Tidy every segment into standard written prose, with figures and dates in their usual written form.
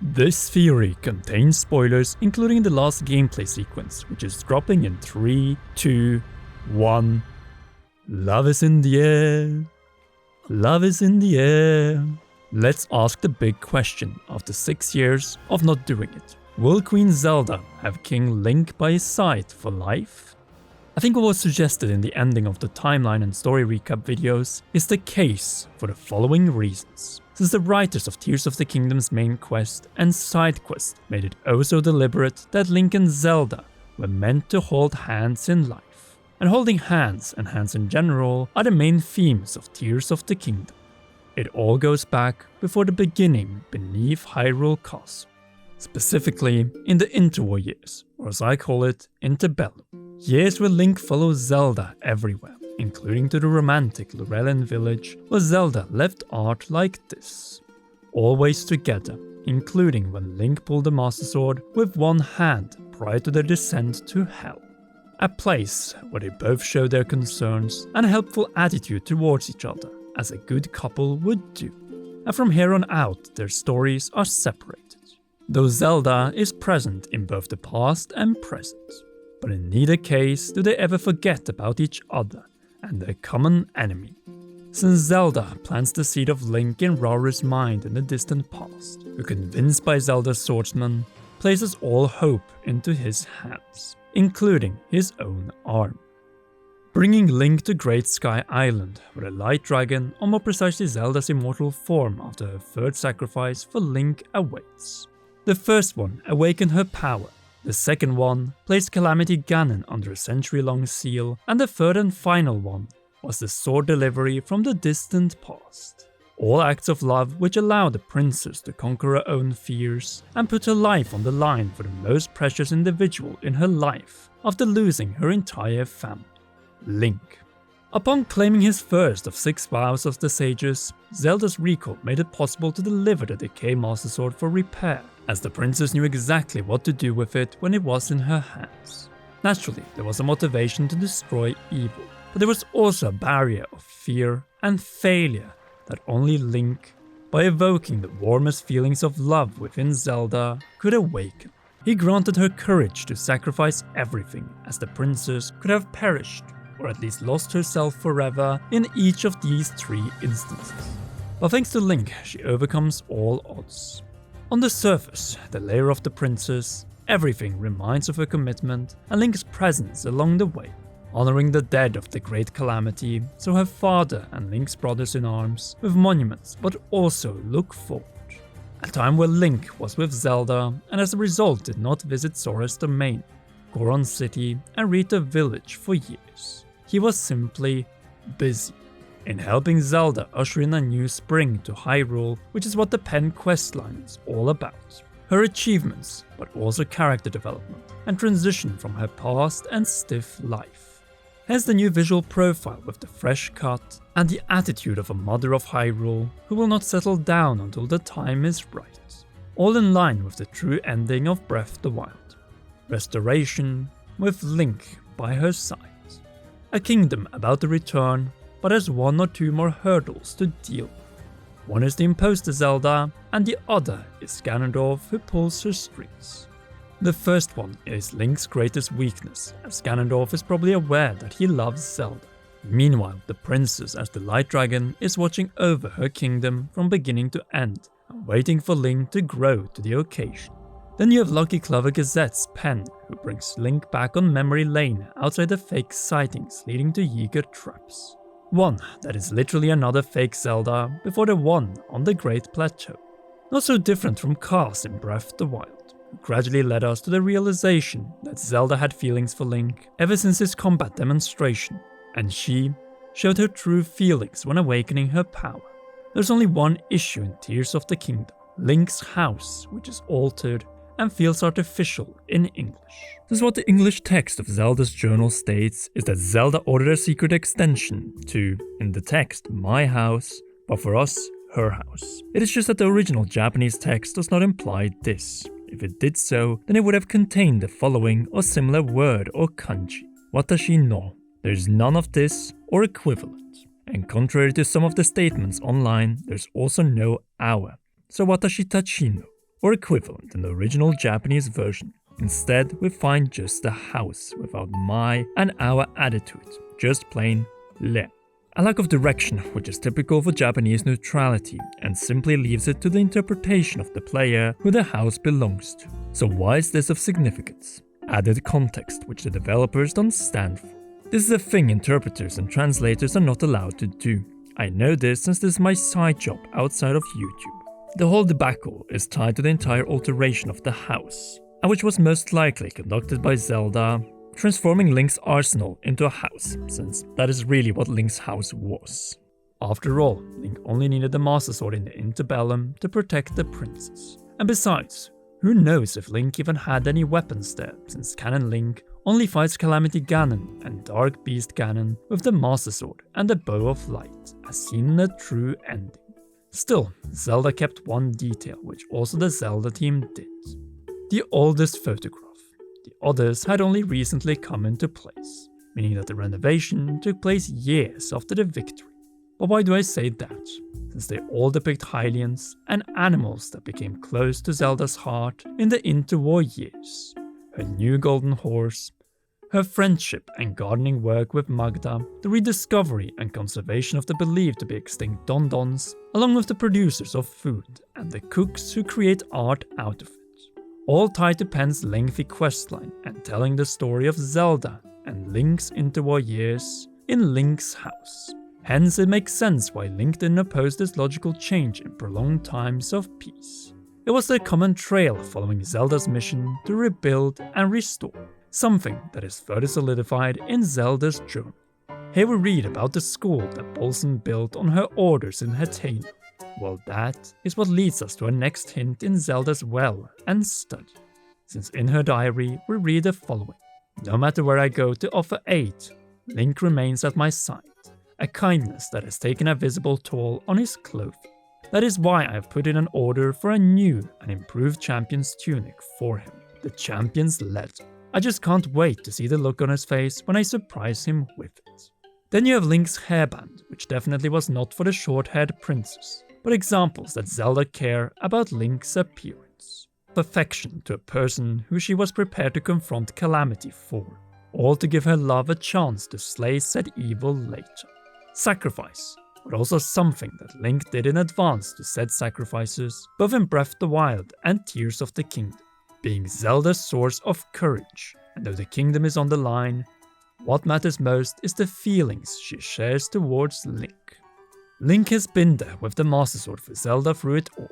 This theory contains spoilers, including the last gameplay sequence, which is dropping in 3, 2, 1. Love is in the air. Love is in the air. Let's ask the big question after 6 years of not doing it. Will Queen Zelda have King Link by his side for life? I think what was suggested in the ending of the timeline and story recap videos is the case for the following reasons. Since the writers of Tears of the Kingdom's main quest and side quest made it oh so deliberate that Link and Zelda were meant to hold hands in life. And holding hands and hands in general are the main themes of Tears of the Kingdom. It all goes back before the beginning beneath Hyrule Castle. Specifically in the interwar years, or as I call it, interbellum. Years where Link follows Zelda everywhere, including to the romantic Lurelin village where Zelda left art like this. Always together, including when Link pulled the Master Sword with one hand prior to their descent to Hell. A place where they both show their concerns and a helpful attitude towards each other, as a good couple would do. And from here on out, their stories are separated. Though Zelda is present in both the past and present. But in neither case do they ever forget about each other and their common enemy. Since Zelda plants the seed of Link in Raru's mind in the distant past, who, convinced by Zelda's swordsman, places all hope into his hands, including his own arm. Bringing Link to Great Sky Island, where a light dragon, or more precisely Zelda's immortal form after her third sacrifice for Link, awaits. The first one awakened her power, the second one placed Calamity Ganon under a century-long seal, and the third and final one was the sword delivery from the distant past. All acts of love which allow the princess to conquer her own fears and put her life on the line for the most precious individual in her life after losing her entire family, Link. Upon claiming his first of 6 vows of the sages, Zelda's recall made it possible to deliver the Decay Master Sword for repair, as the princess knew exactly what to do with it when it was in her hands. Naturally, there was a motivation to destroy evil, but there was also a barrier of fear and failure that only Link, by evoking the warmest feelings of love within Zelda, could awaken. He granted her courage to sacrifice everything, as the princess could have perished, or at least lost herself forever in each of these 3 instances. But thanks to Link, she overcomes all odds. On the surface, the lair of the princess, everything reminds of her commitment and Link's presence along the way, honoring the dead of the Great Calamity, so her father and Link's brothers in arms, with monuments, but also look forward. A time where Link was with Zelda and as a result did not visit Zora's domain, Goron City and Rita Village for years. He was simply busy in helping Zelda usher in a new spring to Hyrule, which is what the Pen questline is all about. Her achievements, but also character development and transition from her past and stiff life. Hence the new visual profile with the fresh cut and the attitude of a mother of Hyrule who will not settle down until the time is right. All in line with the true ending of Breath of the Wild. Restoration with Link by her side. A kingdom about to return, but has 1 or 2 more hurdles to deal with. One is the imposter Zelda, and the other is Ganondorf who pulls her strings. The first one is Link's greatest weakness, as Ganondorf is probably aware that he loves Zelda. Meanwhile, the princess as the Light Dragon is watching over her kingdom from beginning to end, and waiting for Link to grow to the occasion. Then you have Lucky Clover Gazette's Pen, who brings Link back on memory lane outside the fake sightings leading to Yiga traps. One that is literally another fake Zelda before the one on the Great Plateau. Not so different from Cars in Breath of the Wild, who gradually led us to the realization that Zelda had feelings for Link ever since his combat demonstration, and she showed her true feelings when awakening her power. There's only one issue in Tears of the Kingdom, Link's house, which is altered and feels artificial in English. This is what the English text of Zelda's journal states, is that Zelda ordered a secret extension to, in the text, my house, but for us, her house. It is just that the original Japanese text does not imply this. If it did so, then it would have contained the following or similar word or kanji. Watashi no. There's none of this or equivalent. And contrary to some of the statements online, there's also no our. So watashi tachi no. or equivalent in the original Japanese version. Instead, we find just a house without my and our added to it, just plain le. A lack of direction, which is typical for Japanese neutrality and simply leaves it to the interpretation of the player who the house belongs to. So why is this of significance? Added context, which the developers don't stand for. This is a thing interpreters and translators are not allowed to do. I know this since this is my side job outside of YouTube. The whole debacle is tied to the entire alteration of the house, and which was most likely conducted by Zelda, transforming Link's arsenal into a house, since that is really what Link's house was. After all, Link only needed the Master Sword in the Interbellum to protect the princess. And besides, who knows if Link even had any weapons there, since Canon Link only fights Calamity Ganon and Dark Beast Ganon with the Master Sword and the Bow of Light, as seen in the true ending. Still, Zelda kept one detail which also the Zelda team did. The oldest photograph. The others had only recently come into place, meaning that the renovation took place years after the victory. But why do I say that? Since they all depict Hylians and animals that became close to Zelda's heart in the interwar years. Her new golden horse, her friendship and gardening work with Magda, the rediscovery and conservation of the believed to be extinct Dondons, along with the producers of food and the cooks who create art out of it. All tied to Pen's lengthy questline and telling the story of Zelda and Link's interwar years in Link's house. Hence it makes sense why Link didn't oppose this logical change in prolonged times of peace. It was their common trail following Zelda's mission to rebuild and restore, something that is further solidified in Zelda's journal. Here we read about the school that Bolson built on her orders in Hateno. Well, that is what leads us to our next hint in Zelda's well and study, since in her diary we read the following. No matter where I go to offer aid, Link remains at my side, a kindness that has taken a visible toll on his clothing. That is why I have put in an order for a new and improved champion's tunic for him, the champion's leather. I just can't wait to see the look on his face when I surprise him with it. Then you have Link's hairband, which definitely was not for the short-haired princess, but examples that Zelda care about Link's appearance. Perfection to a person who she was prepared to confront Calamity for, all to give her love a chance to slay said evil later. Sacrifice, but also something that Link did in advance to said sacrifices, both in Breath of the Wild and Tears of the Kingdom, being Zelda's source of courage, and though the kingdom is on the line, what matters most is the feelings she shares towards Link. Link has been there with the Master Sword for Zelda through it all,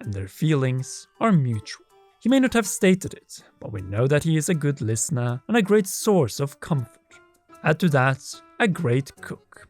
and their feelings are mutual. He may not have stated it, but we know that he is a good listener and a great source of comfort. Add to that, a great cook.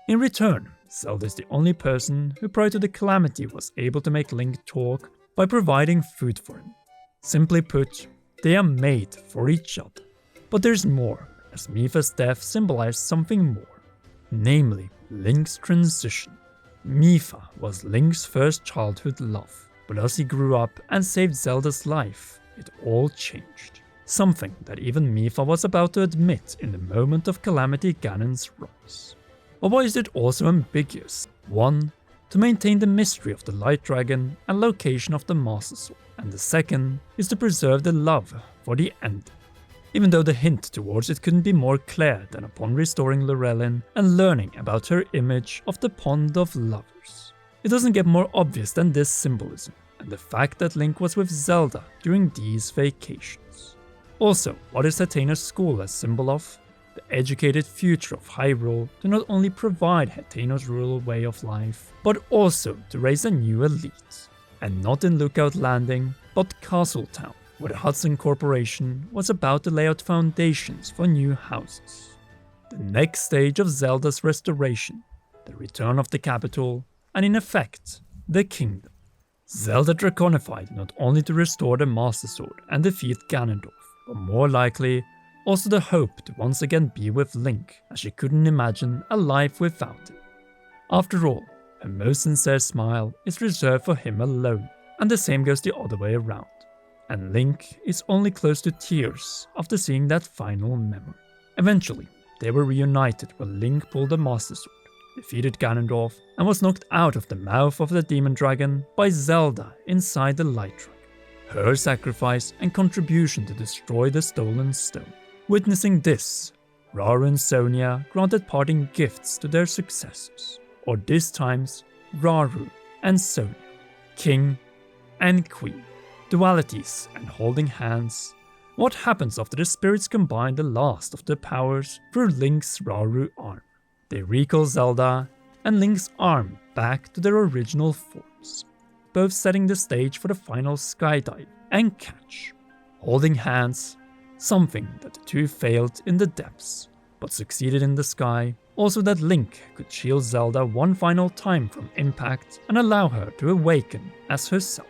In return, Zelda is the only person who prior to the Calamity was able to make Link talk by providing food for him. Simply put, they are made for each other. But there's more, as Mipha's death symbolized something more, namely Link's transition. Mipha was Link's first childhood love, but as he grew up and saved Zelda's life, it all changed. Something that even Mipha was about to admit in the moment of Calamity Ganon's rise. But why is it also ambiguous? 1. To maintain the mystery of the Light Dragon and location of the Master Sword, and the second is to preserve the love for the ending. Even though the hint towards it couldn't be more clear than upon restoring Lorelin and learning about her image of the Pond of Lovers. It doesn't get more obvious than this symbolism, and the fact that Link was with Zelda during these vacations. Also, what is Hateno's school a symbol of? The educated future of Hyrule to not only provide Hateno's rural way of life, but also to raise a new elite. And not in Lookout Landing, but Castletown, where the Hudson Corporation was about to lay out foundations for new houses. The next stage of Zelda's restoration, the return of the capital, and in effect, the kingdom. Zelda draconified not only to restore the Master Sword and defeat Ganondorf, but more likely, also the hope to once again be with Link, as she couldn't imagine a life without him. After all, her most sincere smile is reserved for him alone, and the same goes the other way around. And Link is only close to tears after seeing that final memory. Eventually, they were reunited when Link pulled the Master Sword, defeated Ganondorf, and was knocked out of the mouth of the Demon Dragon by Zelda inside the Light Dragon. her sacrifice and contribution to destroy the stolen stone. Witnessing this, Rauru and Sonia granted parting gifts to their successors, or this time's Rauru and Sonia, king and queen. Dualities and holding hands. What happens after the spirits combine the last of their powers through Link's Rauru arm? They recall Zelda and Link's arm back to their original forms, both setting the stage for the final skydive and catch. Holding hands, something that the two failed in the depths, but succeeded in the sky, also that Link could shield Zelda one final time from impact and allow her to awaken as herself.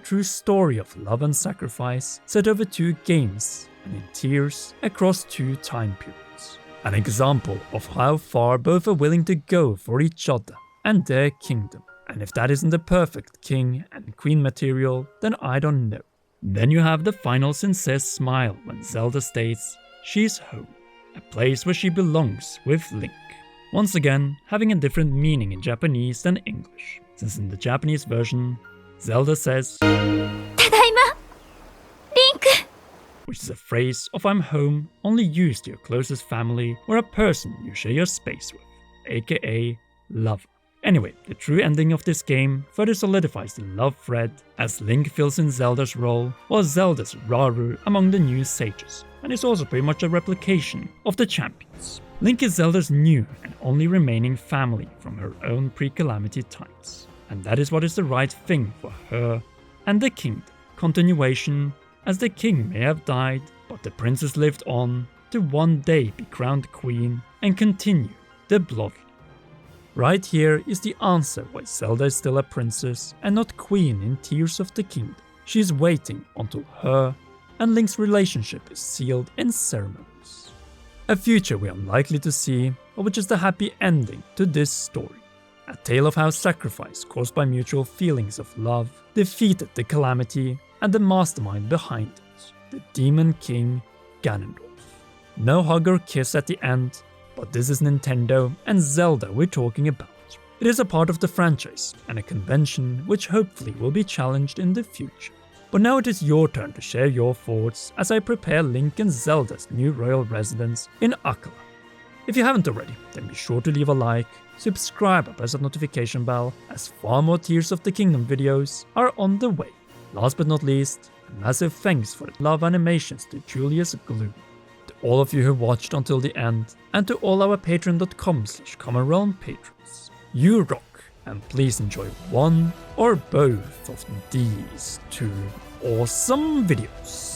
True story of love and sacrifice set over 2 games and in tiers across 2 time periods. An example of how far both are willing to go for each other and their kingdom. And if that isn't the perfect king and queen material, then I don't know. Then you have the final sincere smile when Zelda states she's home, a place where she belongs with Link. Once again, having a different meaning in Japanese than English, since in the Japanese version, Zelda says "Tadaima, Link," which is a phrase of I'm home only used to your closest family or a person you share your space with, aka lover. Anyway, the true ending of this game further solidifies the love thread as Link fills in Zelda's role while Zelda's Rauru among the new sages, and is also pretty much a replication of the champions. Link is Zelda's new and only remaining family from her own pre-calamity times, and that is what is the right thing for her and the kingdom. Continuation, as the king may have died, but the princess lived on to one day be crowned queen and continue the bloodline. Right here is the answer why Zelda is still a princess and not queen in Tears of the Kingdom. She is waiting until her and Link's relationship is sealed in ceremonies. A future we are unlikely to see, but which is the happy ending to this story. A tale of how sacrifice caused by mutual feelings of love defeated the calamity and the mastermind behind it, the Demon King Ganondorf. No hug or kiss at the end, but this is Nintendo and Zelda we're talking about. It is a part of the franchise and a convention which hopefully will be challenged in the future. But now it is your turn to share your thoughts as I prepare Link and Zelda's new royal residence in Akkala. If you haven't already, then be sure to leave a like, subscribe and press that notification bell as far more Tears of the Kingdom videos are on the way. Last but not least, a massive thanks for the love animations to JuliesGloom. To all of you who watched until the end, and to all our patreon.com/commonrealm patrons. You rock, and please enjoy one or both of these 2 awesome videos.